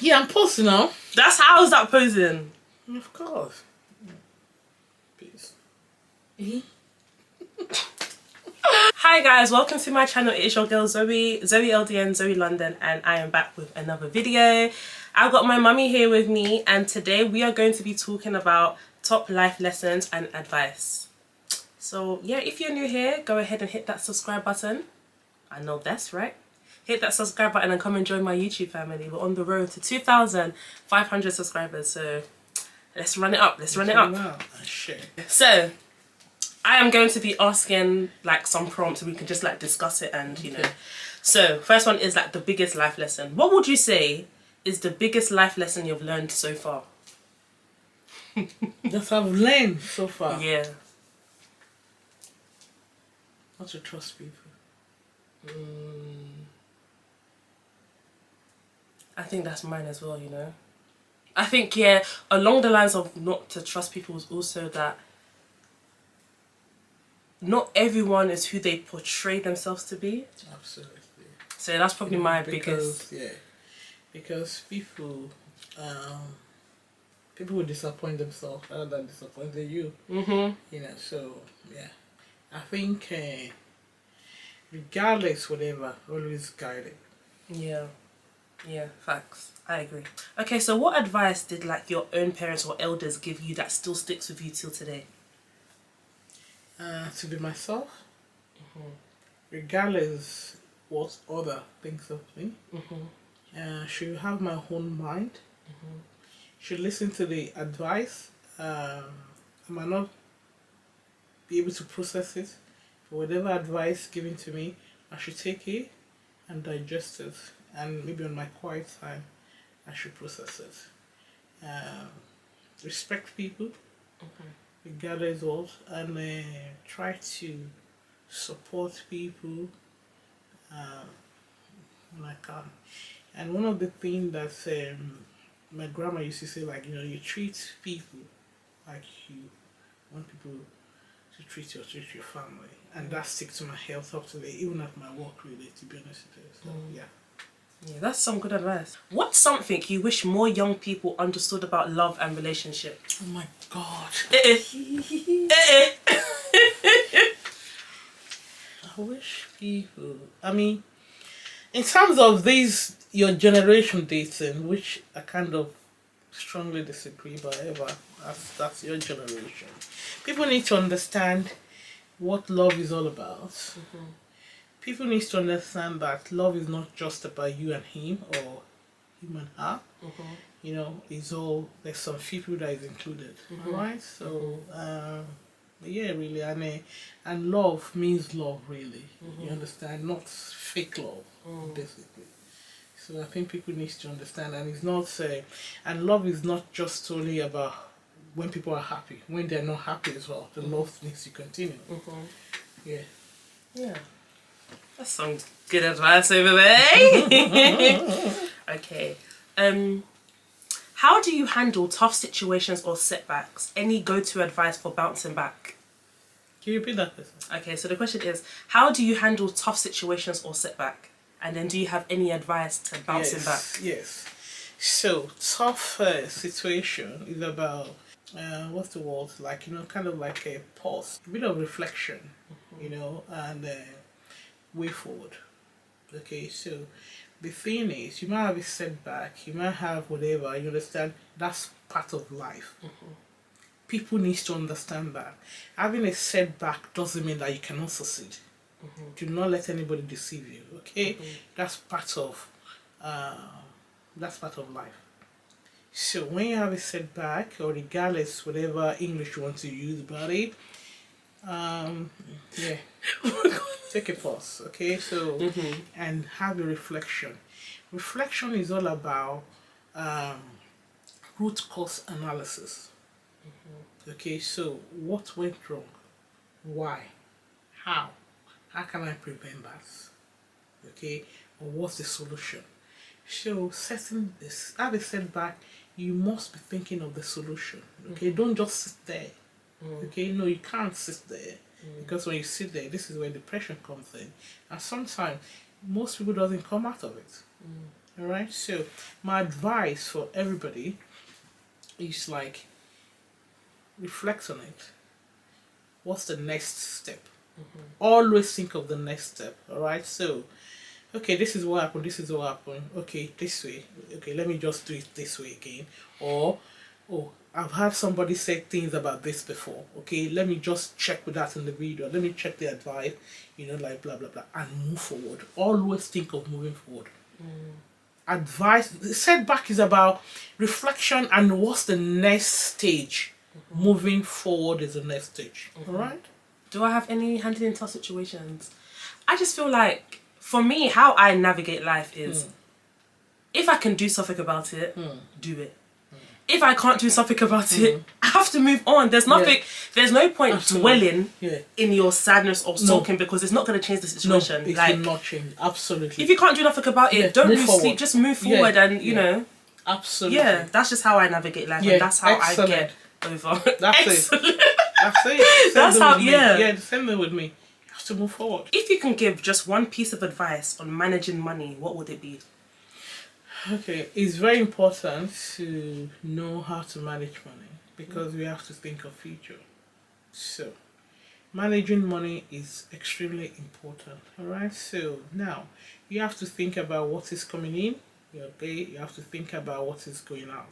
Yeah, I'm posting now. That's how is that posing? Of course. Peace. Hi guys, welcome to my channel. It is your girl Zoe LDN, Zoe London, and I am back with another video. I've got my mummy here with me, and today we are going to be talking about top life lessons and advice. So yeah, if you're new here, go ahead and hit that subscribe button. I know that's right. Hit that subscribe button and come and join my YouTube family. We're on the road to 2,500 subscribers, so let's run it up. Let's run it up. So I am going to be asking like some prompts and we can just like discuss it and you know. So first one is like the biggest life lesson. What would you say is the biggest life lesson you've learned so far? That I've learned so far. Yeah. Not to trust people. I think that's mine as well, you know. I think, yeah, along the lines of not to trust people is also that not everyone is who they portray themselves to be. Absolutely. So that's probably my biggest. Yeah, because people will disappoint themselves rather than disappointing you. You know, so yeah, I think regardless, whatever, always guide it. Yeah, facts. I agree. Okay, so what advice did like your own parents or elders give you that still sticks with you till today? To be myself, regardless what other thinks of me. Should have my own mind. Should listen to the advice. I might not be able to process it, but whatever advice given to me, I should take it and digest it, and maybe on my quiet time I should process it. Respect people, regardless what, and try to support people when I can. And one of the things that my grandma used to say, like, you know, you treat people like you want people to treat your family, and that sticks to my health up today, even at my work, really, to be honest with you. So yeah, that's some good advice. What's something you wish more young people understood about love and relationships? oh my god. I wish people, I mean, in terms of these your generation dating, which I kind of strongly disagree, but however, that's your generation. People need to understand what love is all about. People need to understand that love is not just about you and him or him and her. You know, it's all, there's some people that is included. Alright? So yeah, really, and love means love, really. You understand? Not fake love, basically. So I think people need to understand, and it's not and love is not just only about when people are happy. When they're not happy as well, the love needs to continue. Yeah, that's some good advice over there. Okay, how do you handle tough situations or setbacks? Any go-to advice for bouncing back? Can you repeat that question? Okay, so the question is, how do you handle tough situations or setback? And then do you have any advice to bouncing back? Yes. So, tough situation is about, what's the word? Like, you know, kind of like a pause, a bit of reflection, you know, and way forward. Okay, so the thing is, you might have a setback, you might have whatever, you understand, that's part of life. People need to understand that. Having a setback doesn't mean that you cannot succeed. Do not let anybody deceive you, okay? That's part of life. So when you have a setback, or regardless whatever English you want to use about it, yeah, take a pause, okay? So and have a reflection. Reflection is all about root cause analysis. Okay, so what went wrong? Why? How? How can I prevent that? Okay, or what's the solution? So setting this, have a setback, you must be thinking of the solution. Okay, don't just sit there. Okay, no, you can't sit there, because when you sit there, this is where depression comes in, and sometimes most people doesn't come out of it. All right. So my advice for everybody is like reflect on it. What's the next step? Always think of the next step. All right. So okay, this is what happened. This is what happened. Okay, this way. Okay, let me just do it this way again. Or oh, I've had somebody say things about this before. Okay, let me just check with that in the video. Let me check the advice, like blah blah blah, and move forward. Always think of moving forward. Advice, setback is about reflection and what's the next stage. Moving forward is the next stage. All right. Do I have any handling tough situations? I just feel like, for me, how I navigate life is, if I can do something about it, do it. If I can't do something about it, I have to move on. There's nothing, there's no point dwelling in your sadness or sulking because it's not going to change the situation. No, it will not change. Absolutely. If you can't do nothing about it, don't lose sleep. Just move forward and, you know. Absolutely. Yeah, that's just how I navigate life and that's how I get over. That's it. That's it. That's how, Yeah, the same thing with me. You have to move forward. If you can give just one piece of advice on managing money, what would it be? Okay, it's very important to know how to manage money because we have to think of future. So, managing money is extremely important. Alright, so now you have to think about what is coming in, okay? You have to think about what is going out,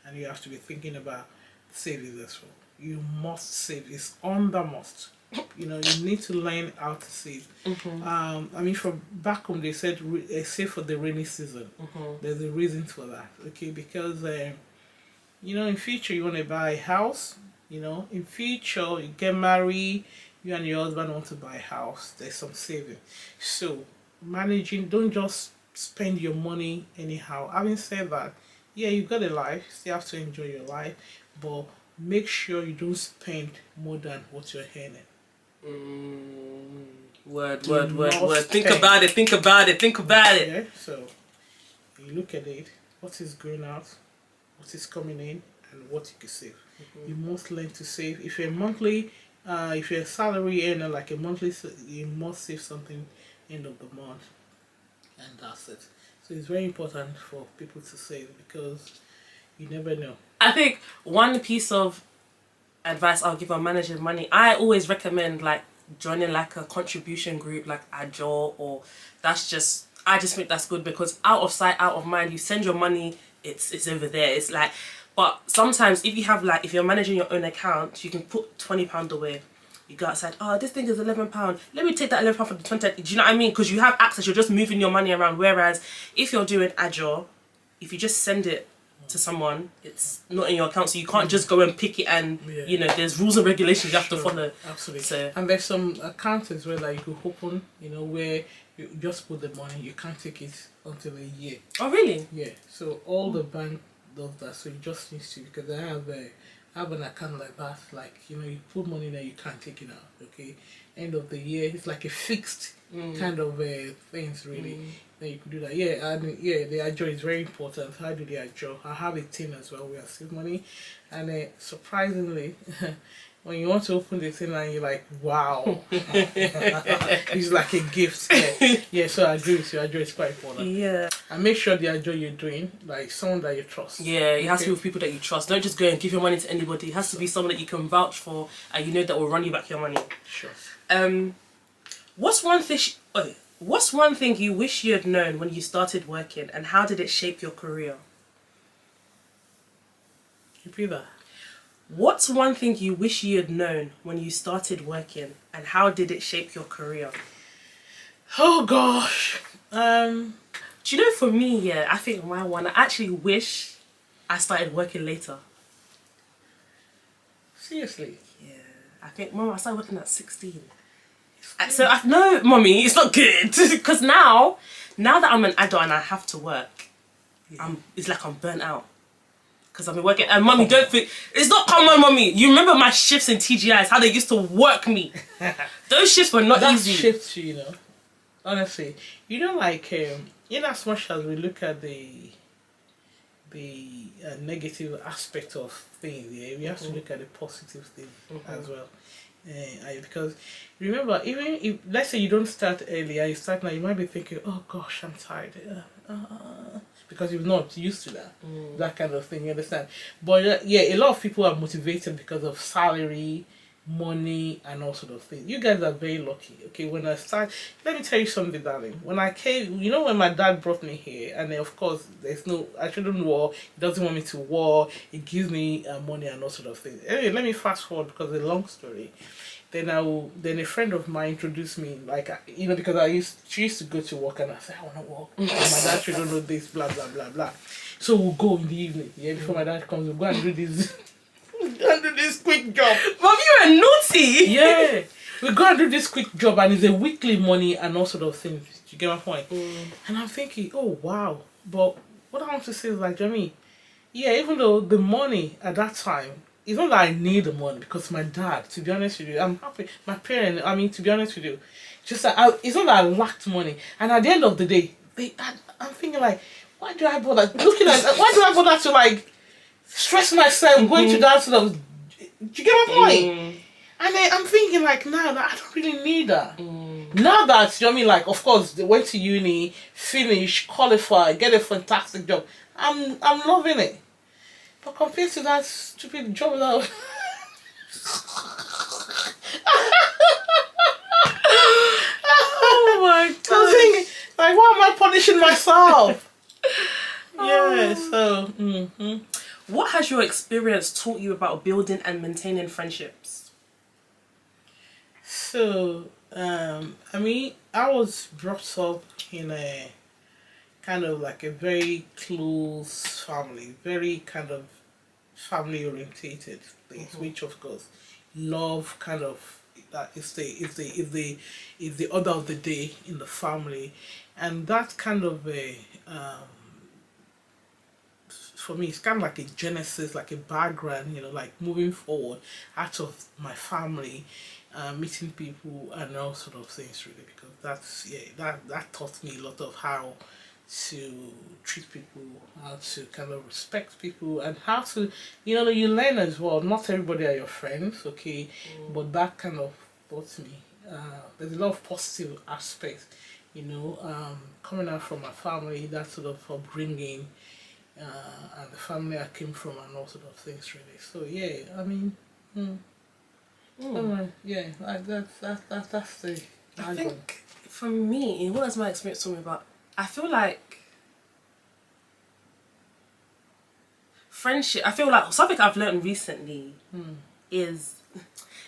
and you have to be thinking about saving as well. You must save. It's on the must. You need to learn how to save. I mean, from back home, they said save for the rainy season. There's a reason for that, okay? Because in future you want to buy a house. In future you get married, you and your husband want to buy a house. There's some saving. So managing, don't just spend your money anyhow. Having said that, yeah, you got a life. You still have to enjoy your life, but make sure you don't spend more than what you're earning. Word. Think about it. Yeah, so you look at it, what is going out, what is coming in, and what you can save. You must learn to save. If you're monthly, if you're a salary earner, like a monthly, you must save something end of the month, and that's it. So it's very important for people to save because you never know. I think one piece of advice I'll give on managing money, I always recommend joining a contribution group like Agile, or I just think that's good because out of sight, out of mind. You send your money, it's over there. It's but sometimes if you have if you're managing your own account, you can put £20 away. You go outside, oh, this thing is £11. Let me take that £11 for the 20. Do you know what I mean? Because you have access, you're just moving your money around. Whereas if you're doing Agile, if you just send it to someone, it's not in your account, so you can't just go and pick it and there's rules and regulations you have to follow. Absolutely. So, and there's some accounts as well that you could open, where you just put the money, you can't take it until a year. Oh really? Yeah. So all the bank does that, so you just need to, because I have an account like that, you put money there, you can't take it out. Okay, end of the year, it's like a fixed kind of things really. Then you could do that. Yeah, and the Agile is very important. How do the Agile? I have a team as well. We are save money, and surprisingly, when you want to open the thing and you're like, wow, it's like a gift. Yeah. So I agree with you. Agile is quite important. Yeah. And make sure the Agile you're doing, someone that you trust. Yeah, it has to be with people that you trust. Don't just go and give your money to anybody. It has to be someone that you can vouch for and that will run you back your money. Sure. What's one thing you wish you had known when you started working, and how did it shape your career? Repeat that. What's one thing you wish you had known when you started working, and how did it shape your career? Oh gosh. Do you know, for me, I think I actually wish I started working later. Seriously? Yeah. I think, Mom, I started working at 16. So no, Mommy, it's not good. Because now that I'm an adult and I have to work, it's like I'm burnt out. Because I've been working, and Mommy, don't think, it's not common, Mommy. You remember my shifts in TGIs, how they used to work me. Those shifts were not easy. Shifts, honestly, in as much as we look at the negative aspect of things, we have to look at the positive thing as well. Because remember, even if, let's say you don't start early and you start now, you might be thinking, oh gosh, I'm tired. because you're not used to that kind of thing, you understand? But yeah, a lot of people are motivated because of salary, money, and all sort of things. You guys are very lucky. Okay, when I start, let me tell you something, darling. When I came, you know, when my dad brought me here, and then of course there's no, I shouldn't war. He doesn't want me to war. He gives me money and all sort of things. Anyway, let me fast forward because it's a long story. Then then a friend of mine introduced me, like, you know, because she used to go to work, and I said, I want to work. And my dad shouldn't know this, blah blah blah blah. So we'll go in the evening, yeah, before my dad comes, we'll go and do this. Go and do this quick job. Mom, you are naughty. Yeah. We go and do this quick job, and it's a weekly money and all sort of things. Do you get my point? And I'm thinking, oh wow. But what I want to say is, like, Jamie, yeah, even though the money at that time, it's not that I need the money, because my dad, to be honest with you, I'm happy. My parents, I mean, to be honest with you, just that it's not that I lacked money. And at the end of the day, I'm thinking, like, why do I bother? Why do I bother to, like, stress myself going to that sort of, do you get my point? And then I'm thinking, like, nah, I don't really need that. Now that, you know what I mean, like, of course, they went to uni, finish, qualify, get a fantastic job. I'm loving it. But compared to that stupid job that Oh my I'm god. thinking, like, why am I punishing myself? Yeah, so What has your experience taught you about building and maintaining friendships? So, I mean, I was brought up in a kind of like a very close family, very kind of family orientated place, which of course love kind of that is the order of the day in the family, and that kind of a for me, it's kind of like a genesis, like a background, you know, like moving forward out of my family, meeting people and all sort of things, really, because that taught me a lot of how to treat people, how to kind of respect people, and how to, you know, you learn as well. Not everybody are your friends, okay, but that kind of taught me. There's a lot of positive aspects, you know, coming out from my family, that sort of upbringing. And the family I came from and all sort of things, really. So yeah, I mean, yeah, like that's the. I think for me, what has my experience taught me about? I feel like friendship. I feel like something I've learned recently is,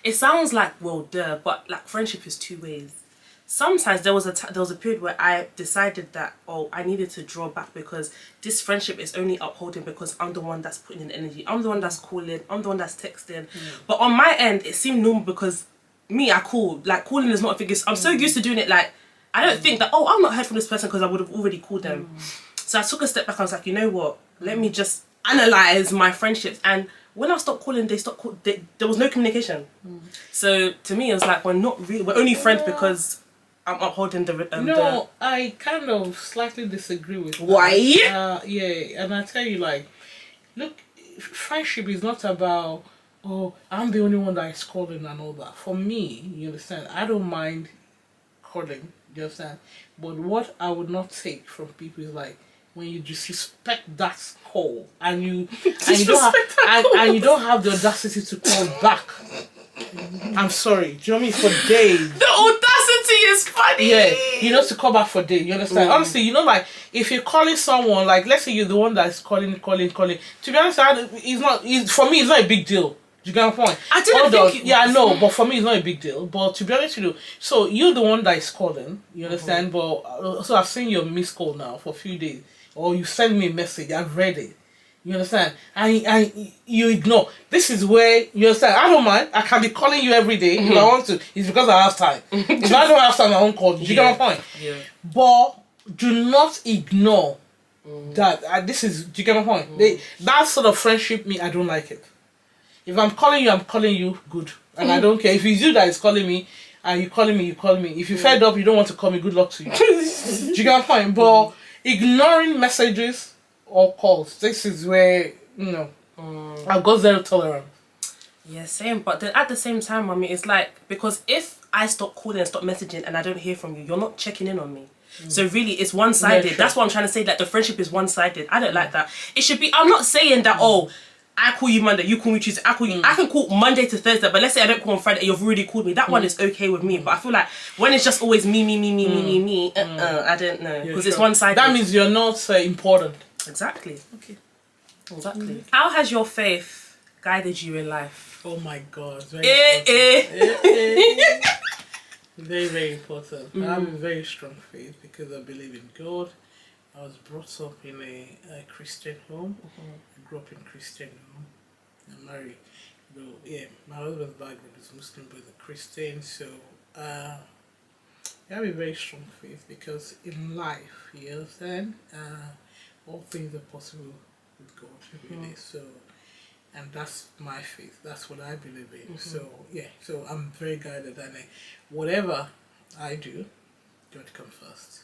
it sounds like, well, duh, but like friendship is two ways. Sometimes there was a period where I decided that, oh, I needed to draw back because this friendship is only upholding because I'm the one that's putting in energy. I'm the one that's calling. I'm the one that's texting. But on my end, it seemed normal because I call. Like, calling is not a thing. I'm so used to doing it. Like, I don't think that, oh, I've not heard from this person because I would have already called them. So I took a step back. I was like, you know what? Let me just analyze my friendships. And when I stopped calling, there was no communication. So to me, it was like, we're only friends because I'm upholding the I kind of slightly disagree with that. Why? Yeah, and I tell you, like, look, friendship is not about, oh, I'm the only one that is calling and all that. For me, you understand, I don't mind calling, you understand? But what I would not take from people is, like, when you disrespect that call and you don't have the audacity to call back. I'm sorry. Do you know what I mean? For days. The audacity is funny. Yeah, you know, to call back for days. You understand? Honestly, you know, like, if you're calling someone, like, let's say you're the one that's calling. To be honest, for me, it's not a big deal. Do you get my point? I didn't think yeah, I know, but for me, it's not a big deal. But to be honest with you, so you're the one that is calling. You understand? But so I've seen your missed call now for a few days, or you send me a message. I've read it. You understand? And you ignore. This is where, you understand, I don't mind. I can be calling you every day if I want to. It's because I have time. If I don't have time, I won't call you. Do you get my point? Yeah. But do not ignore that. Do you get my point? That sort of friendship, I don't like it. If I'm calling you, good. And I don't care. If it's you that is calling me, and you calling me. If you're fed up, you don't want to call me, good luck to you. Do you get my point? But ignoring messages or calls, this is where, you know, I've got zero tolerance. Yeah, same. But then at the same time, mommy, it's like, because if I stop calling and stop messaging and I don't hear from you, you're not checking in on me. So really, it's one-sided. Yeah, sure. That's what I'm trying to say. Like, the friendship is one-sided. I don't like that. It should be. I'm not saying that. Oh, I call you Monday, you call me Tuesday. I call you. I can call Monday to Thursday, but let's say I don't call on Friday. You've already called me. That one is okay with me. But I feel like when it's just always me, I don't know, because it's one-sided. That means you're not important. Exactly. Okay. Exactly. How has your faith guided you in life? Oh my God. Very very, very important. I have a very strong faith because I believe in God. I was brought up in a Christian home. I grew up in a Christian home. I'm married. My husband's background is Muslim, but he's a Christian. So I have a very strong faith because in life, you understand, all things are possible with God, really. So, and that's my faith. That's what I believe in. So so I'm very guided, and whatever I do, God comes first.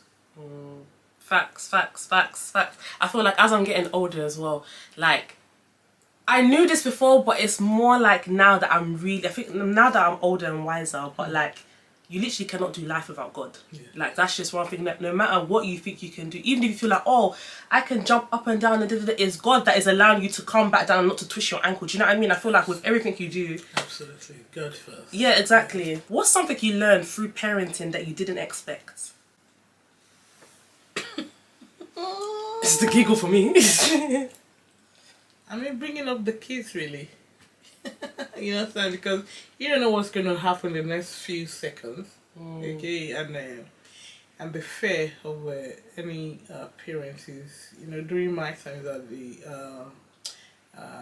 Facts. I feel like as I'm getting older as well, like, I knew this before, but it's more like now that I think now that I'm older and wiser, but like, you literally cannot do life without God. Like, that's just one thing, that no matter what you think you can do, even if you feel like, oh, I can jump up and down and it's God that is allowing you to come back down and not to twist your ankle. Do you know what I mean? I feel like with everything you do, Absolutely, God first. Yeah, exactly. What's something you learned through parenting that you didn't expect? It's the giggle for me. I mean, bringing up the kids, really. You understand? Because you don't know what's going to happen in the next few seconds. Okay, and the fear of any parents is, during my times at the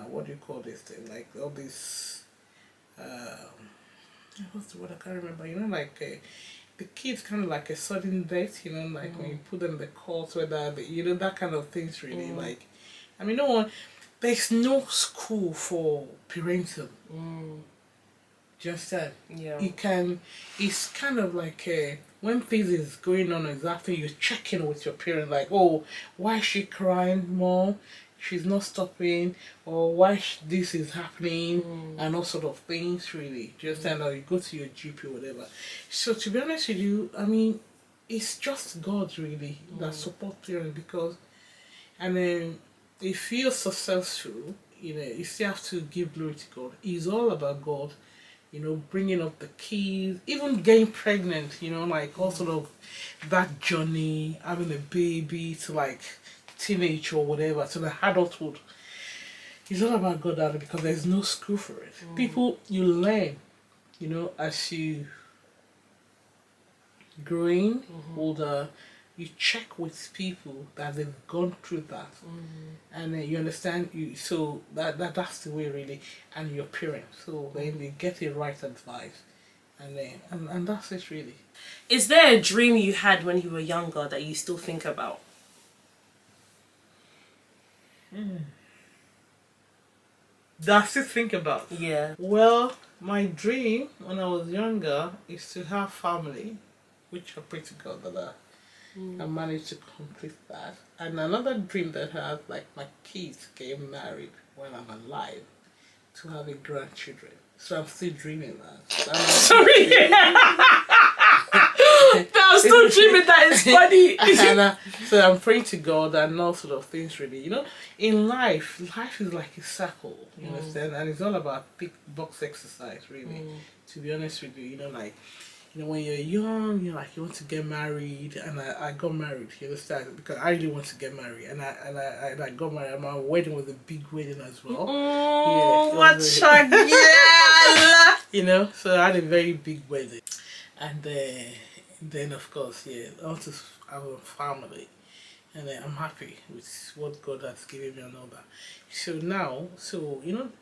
what do you call this thing? Like all this, what's the word? I can't remember. The kids kind of like a sudden death. Like when you put them in the courts, whether that kind of things. Really, like, I mean, no one. There's no school for parental. Just that. Yeah. It's kind of like when things is going on exactly, you're checking with your parent, like, oh, why is she crying more? She's not stopping, or why this is happening, and all sort of things, really. Just that, or you go to your GP or whatever. So to be honest with you, I mean, it's just God, really, that supports parents, because, and then, if you're successful, you still have to give glory to God. It's all about God, bringing up the kids, even getting pregnant, like all sort of that journey, having a baby to like teenage or whatever, to the adulthood. It's all about God, darling, because there's no school for it. People, you learn, as you growing older. You check with people that they've gone through that, and you understand. So that's the way, really, and your parents. So then they get the right advice, and that's it, really. Is there a dream you had when you were younger that you still think about? That I still think about. Yeah. Well, my dream when I was younger is to have family, which I pray to God that I managed to complete that. And another dream that I have, like my kids get married when I'm alive, to have a grandchildren. So I'm still dreaming that. Sorry. I'm still dreaming that. It's funny. And, so I'm praying to God and all sort of things, really. In life is like a circle, you understand? And it's all about big box exercise, really. To be honest with you, like, when you're young, you want to get married, and I got married, you understand? Because I really want to get married, and I got married, and my wedding was a big wedding as well. So I had a very big wedding, and then of course, I want to have a family, and I'm happy with what God has given me and all that. So now,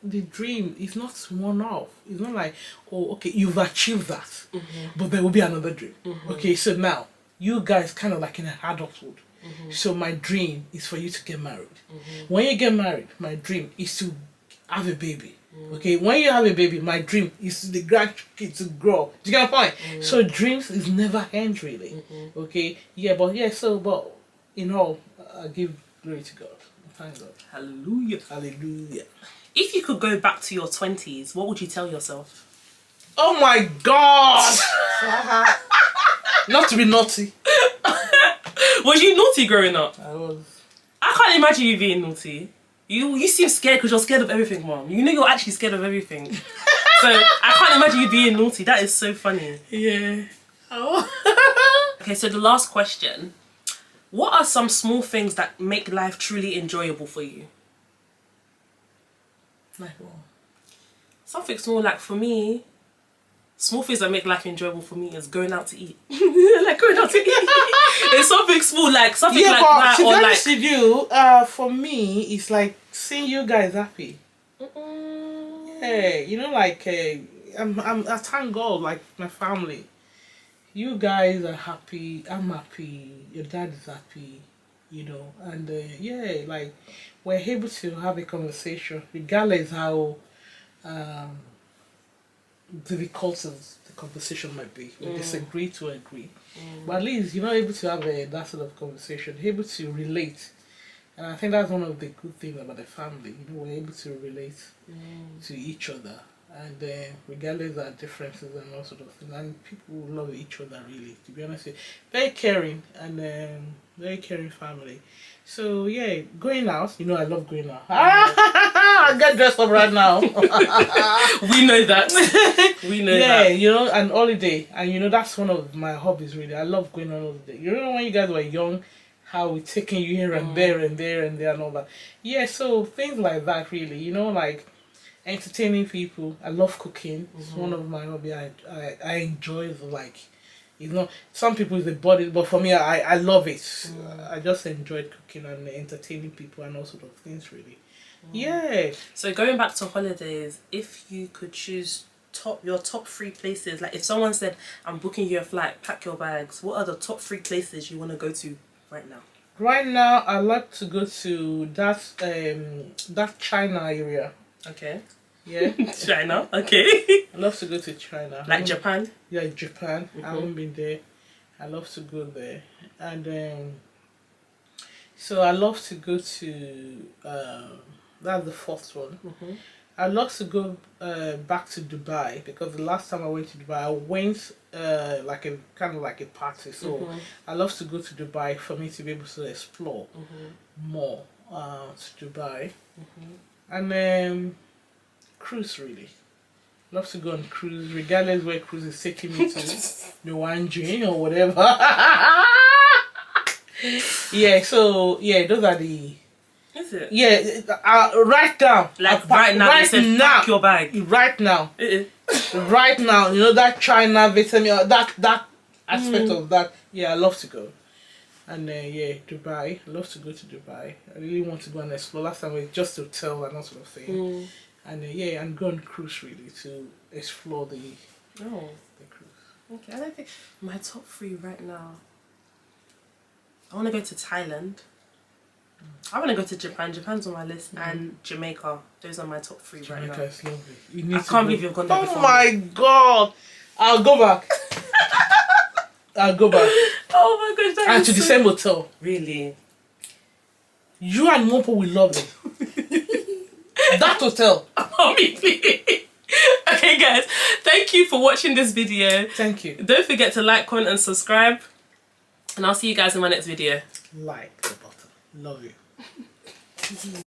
the dream is not one-off. It's not like, oh, okay, you've achieved that, but there will be another dream. Okay, so now, you guys kind of like in adulthood. So my dream is for you to get married. When you get married, my dream is to have a baby. Okay, when you have a baby, my dream is the grandkids to grow. Do you get my point? So dreams is never end, really. Okay, but in all, I give glory to God. Thank God. Hallelujah. Hallelujah. If you could go back to your 20s, what would you tell yourself? Oh my God! Not to be naughty. Was you naughty growing up? I was. I can't imagine you being naughty. You seem scared because you're scared of everything, Mom. You know you're actually scared of everything. So I can't imagine you being naughty. That is so funny. Yeah. Oh. Okay, so the last question. What are some small things that make life truly enjoyable for you? Like what? Something small, like for me, small things that make life enjoyable for me is going out to eat. Like going out to eat. It's something small, like something like that. To be or honest like with you, for me, it's like seeing you guys happy. Hey, you know, like I thank God, like my family. You guys are happy. I'm happy. Your dad is happy. You know, and yeah, like we're able to have a conversation, regardless how difficult the conversation might be. We disagree to agree, but at least you're not able to have that sort of conversation. Able to relate, and I think that's one of the good things about the family. You know, we're able to relate to each other, and regardless of our differences and all sort of things, and people love each other really. To be honest, with you. Very caring and very caring family. So yeah, going out. You know, I love going out. I get dressed up right now. we know that. We know that. Yeah, you know, and holiday, and you know that's one of my hobbies really. I love going on holiday. You know when you guys were young, how we taking you here and there and there and there and all that. Yeah, so things like that really. You know, like entertaining people. I love cooking. It's one of my hobby. I enjoy the, like. You know, some people is a body, but for me, I love it. I just enjoyed cooking and entertaining people and all sort of things, really. Yeah. So going back to holidays, if you could choose your top 3 places, like if someone said, I'm booking you a flight, pack your bags, what are the top 3 places you want to go to right now? Right now, I like to go to that China area. Okay. Yeah. China, okay. I love to go to China. Like Japan? Yeah, Japan. I haven't been there. I love to go there. And so I love to go to, that's the 4th one. I love to go back to Dubai because the last time I went to Dubai, I went like a kind of like a party. So I love to go to Dubai for me to be able to explore more to Dubai. And cruise really. Love to go on cruise, regardless where cruise is taking me to, the Wanjin or whatever. Yeah, so yeah, those are the. Is it? Yeah, right now. Like right now, right now. Pack your bag. Right now. Right now, you know that China, Vietnam, that aspect of that. Yeah, I love to go. And yeah, Dubai. I love to go to Dubai. I really want to go and explore. Last time it was just hotel and that sort of thing. And yeah, and go on cruise really to explore the cruise. Okay, I don't think my top 3 right now. I want to go to Thailand. I want to go to Japan. Japan's on my list, and Jamaica. Those are my top 3 right now. Jamaica is lovely. You need I can't believe you've gone there before. Oh my god! I'll go back. I'll go back. Oh my gosh, that and is to the same hotel. Really? You and Mopo will love it. That hotel. Mommy, please. Okay, guys. Thank you for watching this video. Thank you. Don't forget to like, comment, and subscribe. And I'll see you guys in my next video. Like the button. Love you.